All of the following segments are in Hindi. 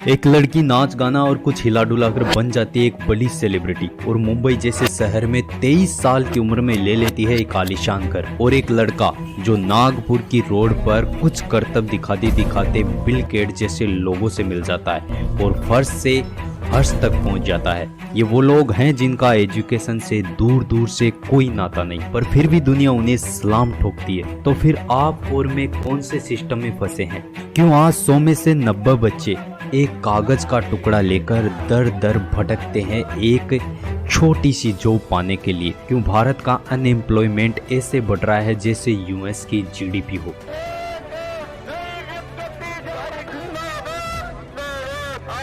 एक लड़की नाच गाना और कुछ हिला डुला कर बन जाती है एक बड़ी सेलिब्रिटी और मुंबई जैसे शहर में 23 साल की उम्र में ले लेती है एक आलीशान घर। और एक लड़का जो नागपुर की रोड पर कुछ करतब दिखाते दिखाते बिल गेट्स जैसे लोगों से मिल जाता है और फर्श से हर्ष तक पहुंच जाता है। ये वो लोग हैं जिनका एजुकेशन से दूर दूर से कोई नाता नहीं, पर फिर भी दुनिया उन्हें सलाम ठोकती है। तो फिर आप और मैं कौन से सिस्टम में फंसे हैं? क्यों आज 100 में से 90 बच्चे एक कागज का टुकड़ा लेकर दर दर भटकते हैं एक छोटी सी जॉब पाने के लिए? क्यों भारत का अनएम्प्लॉयमेंट ऐसे बढ़ रहा है जैसे यूएस की जीडीपी हो?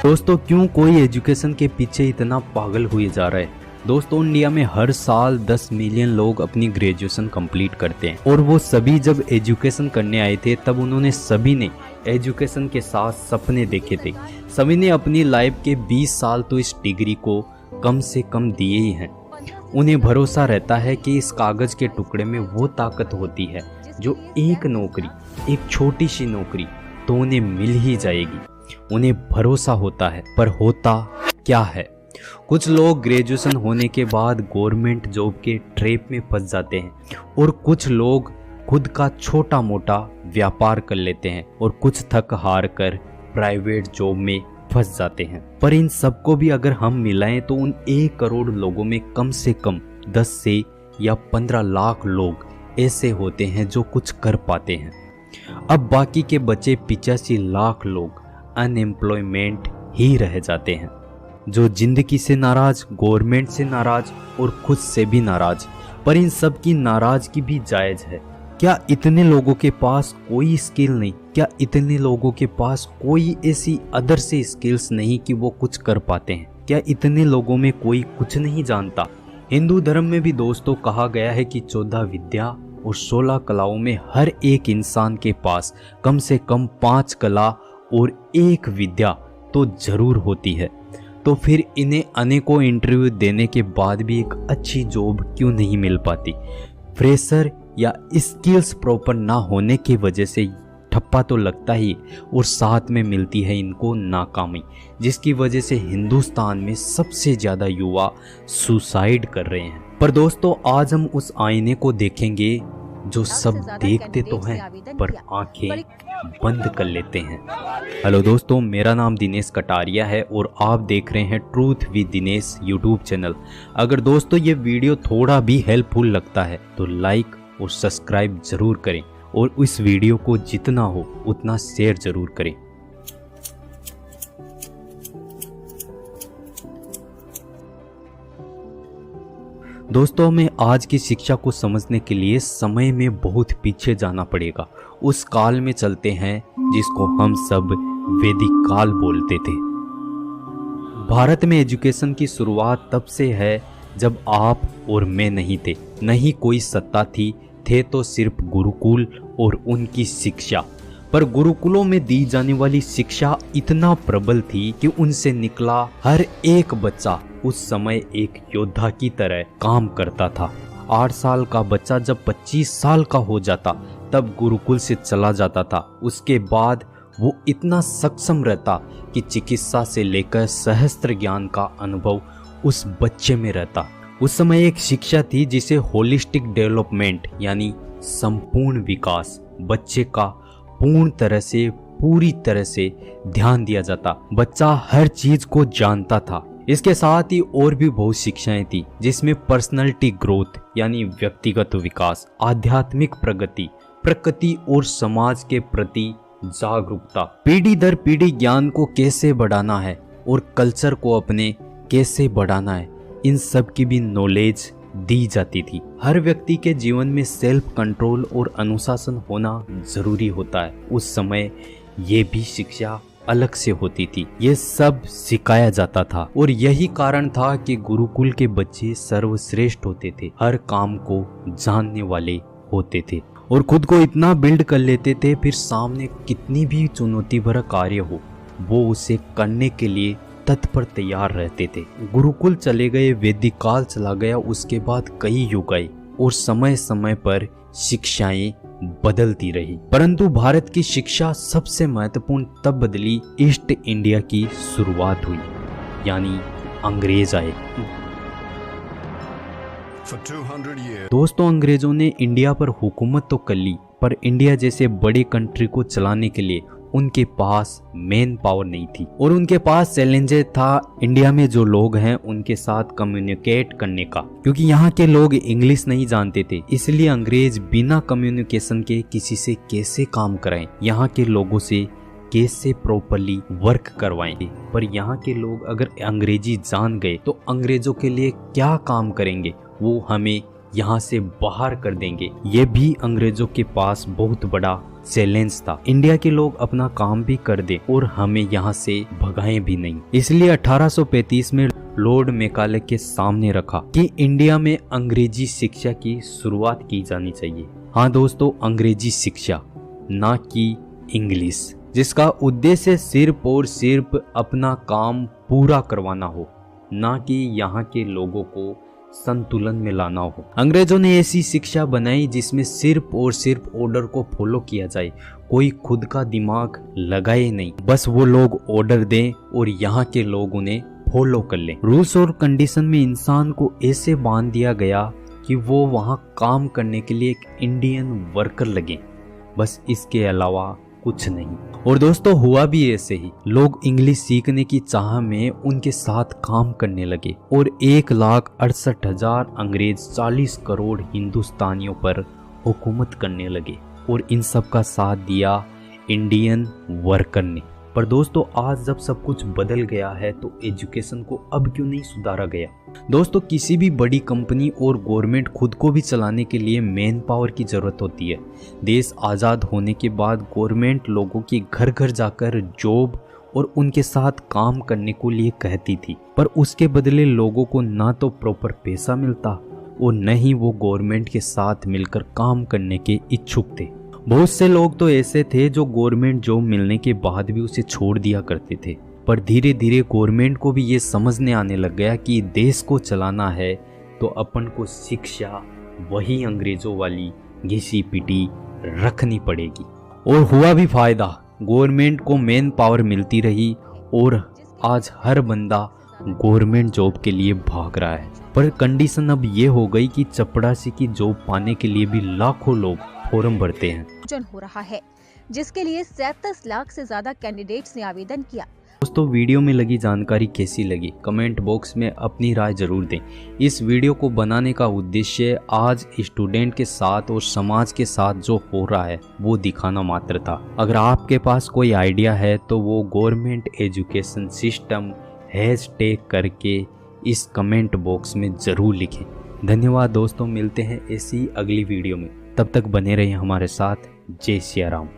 दोस्तों, क्यों कोई एजुकेशन के पीछे इतना पागल हुए जा रहा है? दोस्तों, इंडिया में हर साल 10 मिलियन लोग अपनी ग्रेजुएशन कंप्लीट करते हैं और वो सभी जब एजुकेशन करने आए थे तब उन्होंने सभी ने एजुकेशन के साथ सपने देखे थे। सभी ने अपनी लाइफ के 20 साल तो इस डिग्री को कम से कम दिए ही हैं। उन्हें भरोसा रहता है कि इस कागज के टुकड़े में वो ताकत होती है जो एक नौकरी, एक छोटी सी नौकरी तो उन्हें मिल ही जाएगी। उन्हें भरोसा होता है, पर होता क्या है? कुछ लोग ग्रेजुएशन होने के बाद गवर्नमेंट जॉब के ट्रैप में फंस जाते हैं और कुछ लोग खुद का छोटा मोटा व्यापार कर लेते हैं और कुछ थक हार कर प्राइवेट जॉब में फंस जाते हैं। पर इन सबको भी अगर हम मिलाएं तो उन 1 करोड़ लोगों में कम से कम 10 से या 15 लाख लोग ऐसे होते हैं जो कुछ कर पाते हैं। अब बाकी के बचे 85 लाख लोग अनएम्प्लॉयमेंट ही रह जाते हैं, जो जिंदगी से नाराज, गवर्नमेंट से नाराज और खुद से भी नाराज। पर इन सब की नाराजगी भी जायज है। क्या इतने लोगों के पास कोई स्किल नहीं? क्या इतने लोगों के पास कोई ऐसी अदर से स्किल्स नहीं कि वो कुछ कर पाते हैं? क्या इतने लोगों में कोई कुछ नहीं जानता? हिंदू धर्म में भी दोस्तों कहा गया है कि 14 विद्या और 16 कलाओं में हर एक इंसान के पास कम से कम 5 कला और 1 विद्या तो जरूर होती है। तो फिर इन्हें अनेकों इंटरव्यू देने के बाद भी एक अच्छी जॉब क्यों नहीं मिल पाती? फ्रेशर या स्किल्स प्रॉपर ना होने की वजह से ठप्पा तो लगता ही और साथ में मिलती है इनको नाकामी, जिसकी वजह से हिंदुस्तान में सबसे ज़्यादा युवा सुसाइड कर रहे हैं। पर दोस्तों, आज हम उस आईने को देखेंगे जो सब देखते तो हैं पर आंखें बंद कर लेते हैं। हेलो दोस्तों, मेरा नाम दिनेश कटारिया है और आप देख रहे हैं truth with Dinesh YouTube channel. अगर दोस्तों ये वीडियो थोड़ा भी हेल्पफुल लगता है तो लाइक और सब्सक्राइब जरूर करें और इस वीडियो को जितना हो उतना शेयर जरूर करें। दोस्तों, हमें आज की शिक्षा को समझने के लिए समय में बहुत पीछे जाना पड़ेगा। उस काल में चलते हैं जिसको हम सब वैदिक काल बोलते थे। भारत में एजुकेशन की शुरुआत तब से है जब आप और मैं नहीं थे, नहीं कोई सत्ता थी, थे तो सिर्फ गुरुकुल और उनकी शिक्षा। पर गुरुकुलों में दी जाने वाली शिक्षा इतना प्रबल थी कि उनसे निकला हर एक बच्चा उस समय एक योद्धा की तरह काम करता था। 8 साल का बच्चा जब 25 साल का हो जाता तब गुरुकुल से चला जाता था। उसके बाद वो इतना सक्षम रहता कि चिकित्सा से लेकर सहस्त्र ज्ञान का अनुभव उस बच्चे में रहता। उस समय एक शिक्षा थी जिसे होलिस्टिक डेवलपमेंट यानी संपूर्ण विकास, बच्चे का पूरी तरह से ध्यान दिया जाता। बच्चा हर चीज को जानता था। इसके साथ ही और भी बहुत शिक्षाएं थी जिसमें पर्सनालिटी ग्रोथ यानी व्यक्तिगत विकास, आध्यात्मिक प्रगति, प्रकृति और समाज के प्रति जागरूकता, पीढ़ी दर पीढ़ी ज्ञान को कैसे बढ़ाना है और कल्चर को अपने कैसे बढ़ाना है, इन सब की भी नॉलेज दी जाती थी। हर व्यक्ति के जीवन में सेल्फ कंट्रोल और अनुशासन होना जरूरी होता है। उस समय ये भी शिक्षा अलग से होती थी। ये सब सिखाया जाता था और यही कारण था कि गुरुकुल के बच्चे सर्वश्रेष्ठ होते थे, हर काम को जानने वाले होते थे और खुद को इतना बिल्ड कर लेते थे, फिर सामने कितनी भी चुनौती भरा कार्य हो वो उसे करने के लिए तत्पर तैयार रहते थे। गुरुकुल चले गए, वैदिक काल चला गया, उसके बाद कई युग आए और समय समय पर शिक्षाएं बदलती रही। परंतु भारत की शिक्षा सबसे महत्वपूर्ण तब बदली ईस्ट इंडिया की शुरुआत हुई, यानी अंग्रेज आए। दोस्तों, अंग्रेजों ने इंडिया पर हुकूमत तो कर ली, पर इंडिया जैसे बड़े कंट्री को चलाने के लिए उनके पास मेन पावर नहीं थी और उनके पास चैलेंजेस था इंडिया में जो लोग हैं उनके साथ कम्युनिकेट करने का, क्योंकि यहाँ के लोग इंग्लिश नहीं जानते थे। इसलिए अंग्रेज बिना कम्युनिकेशन के किसी से कैसे काम कराएं, यहाँ के लोगों से कैसे प्रॉपरली वर्क करवाएंगे। पर यहाँ के लोग अगर अंग्रेजी जान गए तो अंग्रेजों के लिए क्या काम करेंगे, वो हमें यहाँ से बाहर कर देंगे। ये भी अंग्रेजों के पास बहुत बड़ा चैलेंज था। इंडिया के लोग अपना काम भी कर दे और हमें यहाँ से भगाएं भी नहीं। इसलिए 1835 में लॉर्ड मैकाले के सामने रखा कि इंडिया में अंग्रेजी शिक्षा की शुरुआत की जानी चाहिए। हाँ दोस्तों, अंग्रेजी शिक्षा, ना कि इंग्लिश, जिसका उद्देश्य सिर्फ और सिर्फ अपना काम पूरा करवाना हो, ना कि यहाँ के लोगों को संतुलन में लाना हो। अंग्रेजों ने ऐसी शिक्षा बनाई जिसमें सिर्फ और सिर्फ ऑर्डर को फॉलो किया जाए, कोई खुद का दिमाग लगाए नहीं, बस वो लोग ऑर्डर दें और यहाँ के लोग उन्हें फॉलो कर लें। रूल्स और कंडीशन में इंसान को ऐसे बांध दिया गया कि वो वहाँ काम करने के लिए एक इंडियन वर्कर लगे, बस इसके अलावा कुछ नहीं। और दोस्तों, हुआ भी ऐसे ही। लोग इंग्लिश सीखने की चाह में उनके साथ काम करने लगे और 1,68,000 अंग्रेज 40 करोड़ हिंदुस्तानियों पर हुकूमत करने लगे और इन सब का साथ दिया इंडियन वर्कर ने। पर दोस्तों, आज जब सब कुछ बदल गया है तो एजुकेशन को अब क्यों नहीं सुधारा गया? दोस्तों, किसी भी बड़ी कंपनी और गवर्नमेंट खुद को भी चलाने के लिए मैन पावर की जरूरत होती है। देश आज़ाद होने के बाद गवर्नमेंट लोगों के घर घर जाकर जॉब और उनके साथ काम करने को लिए कहती थी, पर उसके बदले लोगों को ना तो प्रॉपर पैसा मिलता और न ही वो गवर्नमेंट के साथ मिलकर काम करने के इच्छुक थे। बहुत से लोग तो ऐसे थे जो गवर्नमेंट जॉब मिलने के बाद भी उसे छोड़ दिया करते थे। पर धीरे धीरे गवर्नमेंट को भी ये समझने आने लग गया कि देश को चलाना है तो अपन को शिक्षा वही अंग्रेजों वाली घिसी पिटी रखनी पड़ेगी। और हुआ भी फायदा, गवर्नमेंट को मेन पावर मिलती रही और आज हर बंदा गवर्नमेंट जॉब के लिए भाग रहा है। पर कंडीशन अब ये हो गई कि चपरासी की जॉब पाने के लिए भी लाखों लोग फॉर्म भरते हैं। हो रहा है, जिसके लिए 37 लाख से ज्यादा कैंडिडेट्स ने आवेदन किया। दोस्तों, वीडियो में लगी जानकारी कैसी लगी कमेंट बॉक्स में अपनी राय जरूर दें। इस वीडियो को बनाने का उद्देश्य आज स्टूडेंट के साथ और समाज के साथ जो हो रहा है वो दिखाना मात्र था। अगर आपके पास कोई आइडिया है तो वो गवर्नमेंट एजुकेशन सिस्टम हैशटैग करके इस कमेंट बॉक्स में जरूर लिखें। धन्यवाद दोस्तों, मिलते हैं ऐसी अगली वीडियो में। तब तक बने रहिए हमारे साथ। जय सिया राम।